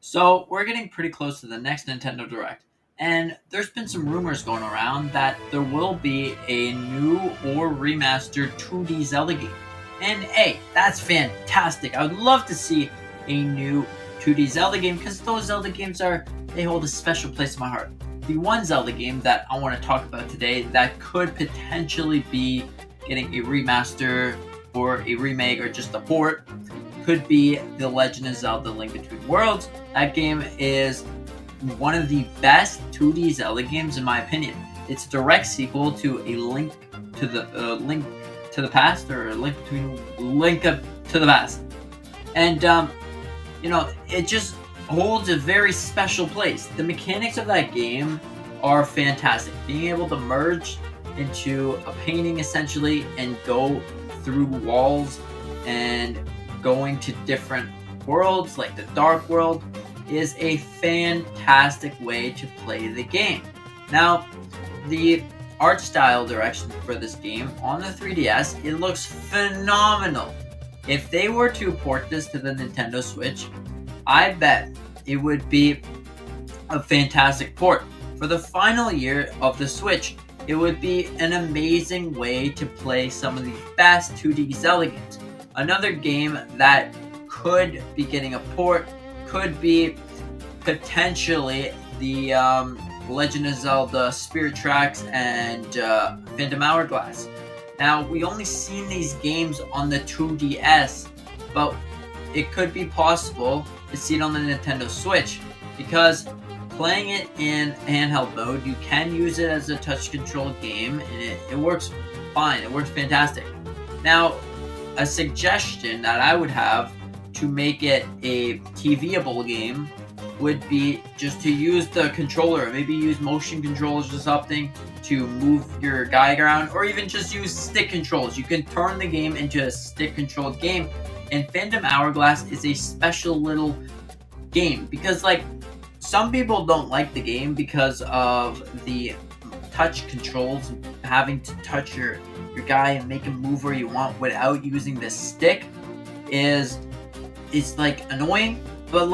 So we're getting pretty close to the next Nintendo Direct, and there's been some rumors going around that there will be a new or remastered 2D Zelda game. And hey, that's fantastic. I would love to see a new 2D Zelda game because those Zelda games they hold a special place in my heart. The one Zelda game that I want to talk about today that could potentially be getting a remaster or a remake or just a port could be The Legend of Zelda: Link Between Worlds. That game is one of the best 2D Zelda games in my opinion. It's a direct sequel to a Link to the Past, or a Link Between Link up to the Past, and it just holds a very special place. The mechanics of that game are fantastic. Being able to merge into a painting essentially and go through walls and going to different worlds like the Dark World is a fantastic way to play the game. Now, the art style direction for this game on the 3DS, it looks phenomenal. If they were to port this to the Nintendo Switch, I bet it would be a fantastic port. For the final year of the Switch, it would be an amazing way to play some of the best 2D Zelda games. Another game that could be getting a port could be potentially the Legend of Zelda Spirit Tracks and Phantom Hourglass. Now, we only seen these games on the 2DS, but it could be possible to see it on the Nintendo Switch because playing it in handheld mode, you can use it as a touch control game and it works fine. It works fantastic. Now, a suggestion that I would have to make it a TVable game would be just to use the controller, maybe use motion controls or something to move your guy around, or even just use stick controls. You can turn the game into a stick controlled game, and Phantom Hourglass is a special little game because some people don't like the game because of the touch controls, having to touch your guy and make him move where you want without using the stick is annoying, but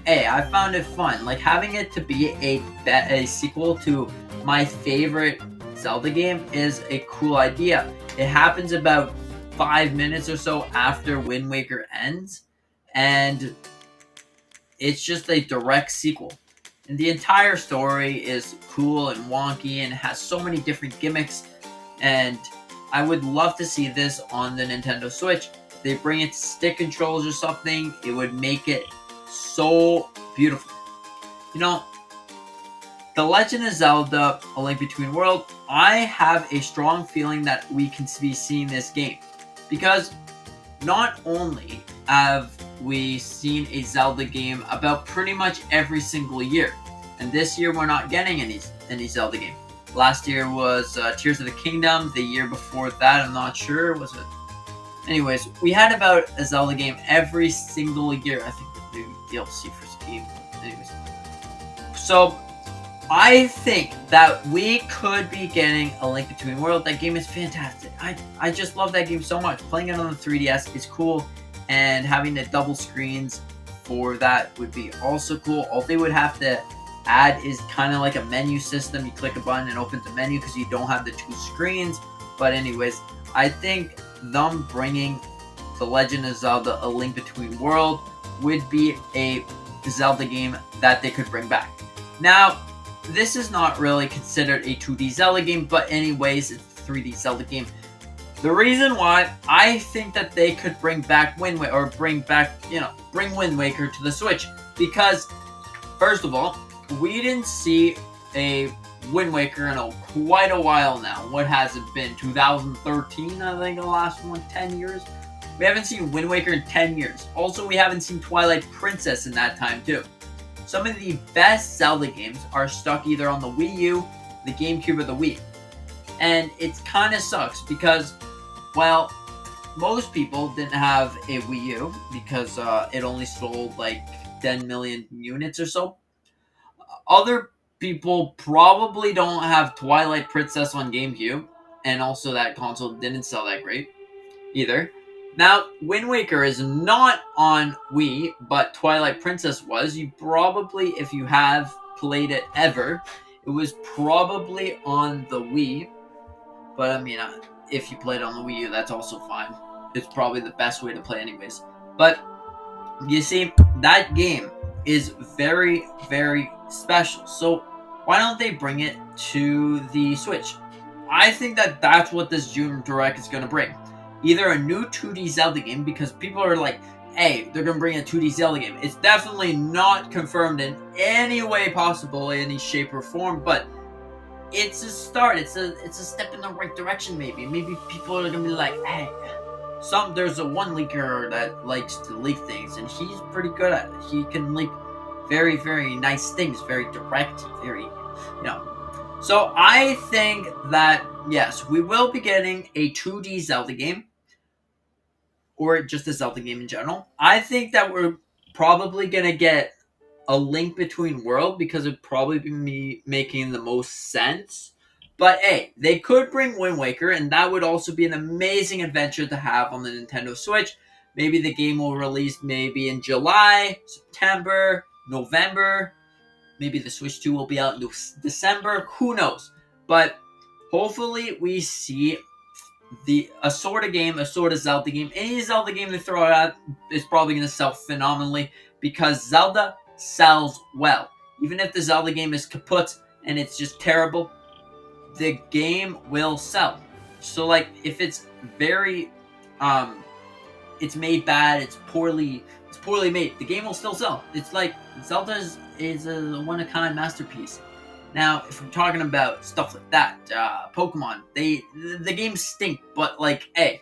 hey, I found it fun. Having it to be a sequel to my favorite Zelda game is a cool idea. It happens about 5 minutes or so after Wind Waker ends, and it's just a direct sequel. And the entire story is cool and wonky and has so many different gimmicks, and I would love to see this on the Nintendo Switch. If they bring it to stick controls or something, it would make it so beautiful. The Legend of Zelda: A Link Between Worlds, I have a strong feeling that we can be seeing this game. Because not only have we seen a Zelda game about pretty much every single year, and this year we're not getting any Zelda game. Last year was Tears of the Kingdom. The year before that, I'm not sure, was it? Anyways, we had about a Zelda game every single year. I think the DLC for this game. Anyways, so I think that we could be getting A Link Between Worlds. That game is fantastic. I just love that game so much. Playing it on the 3DS is cool, and having the double screens for that would be also cool. All they would have to add is kind of like a menu system. You click a button and opens the menu because you don't have the two screens. But anyways, I think them bringing The Legend of Zelda: A Link Between Worlds would be a Zelda game that they could bring back. Now, this is not really considered a 2D Zelda game, but anyways, it's a 3D Zelda game. The reason why I think that they could bring back bring Wind Waker to the Switch, because first of all, we didn't see a Wind Waker in quite a while now. What has it been? 2013, I think, the last one. 10 years? We haven't seen Wind Waker in 10 years. Also, we haven't seen Twilight Princess in that time, too. Some of the best Zelda games are stuck either on the Wii U, the GameCube, or the Wii. And it kind of sucks because, well, most people didn't have a Wii U because it only sold 10 million units or so. Other people probably don't have Twilight Princess on GameCube, and also that console didn't sell that great either. Now, Wind Waker is not on Wii, but Twilight Princess was. You probably, if you have played it ever, it was probably on the Wii. But I mean, if you played on the Wii U, that's also fine. It's probably the best way to play, anyways. But you see, that game is very, very special. So why don't they bring it to the Switch? I think that that's what this June Direct is going to bring. Either a new 2D Zelda game, because people are like, hey, they're going to bring a 2D Zelda game. It's definitely not confirmed in any way possible, any shape or form, but it's a start. It's a step in the right direction, maybe. Maybe people are going to be like, hey, there's a one leaker that likes to leak things, and he's pretty good at it. He can leak very, very nice things, very direct, very, So I think that yes, we will be getting a 2D Zelda game, or just a Zelda game in general. I think that we're probably gonna get a Link Between World because it'd probably be me making the most sense. But hey, they could bring Wind Waker, and that would also be an amazing adventure to have on the Nintendo Switch. Maybe the game will release maybe in July, September, November. Maybe the Switch 2 will be out in December. Who knows? But hopefully we see a sort of game, a sort of Zelda game. Any Zelda game they throw out is probably going to sell phenomenally because Zelda sells well. Even if the Zelda game is kaput and it's just terrible, the game will sell. So like if it's very it's made bad, it's poorly made, the game will still sell. It's like Zelda is a one of a kind masterpiece. Now, if we're talking about stuff like that, Pokemon, the games stink, but like, hey,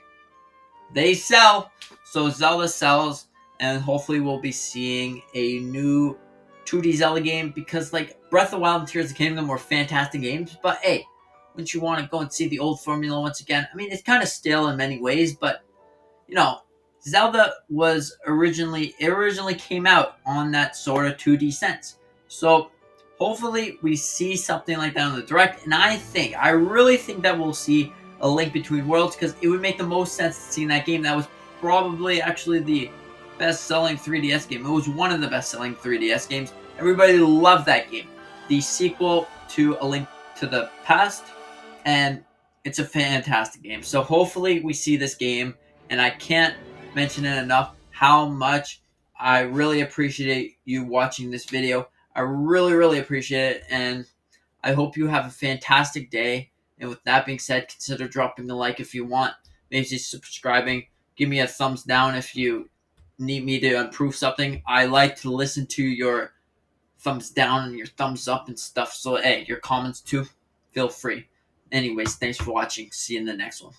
they sell, so Zelda sells, and hopefully we'll be seeing a new 2D Zelda game because like Breath of the Wild and Tears of the Kingdom were fantastic games, but hey, wouldn't you want to go and see the old formula once again? I mean, it's kind of stale in many ways, but you know, Zelda was originally came out on that sort of 2D sense. So hopefully we see something like that on the direct, and I really think that we'll see a Link Between Worlds because it would make the most sense to see in that game. That was probably actually the best-selling 3DS game. It was one of the best-selling 3DS games. Everybody loved that game. The sequel to A Link to the Past, and it's a fantastic game. So hopefully we see this game, and I can't mention it enough how much I really appreciate you watching this video. I really, really appreciate it, and I hope you have a fantastic day. And with that being said, consider dropping a like if you want, maybe subscribing. Give me a thumbs down if you need me to improve something. I like to listen to your thumbs down and your thumbs up and stuff. So, hey, your comments too, feel free. Anyways, thanks for watching. See you in the next one.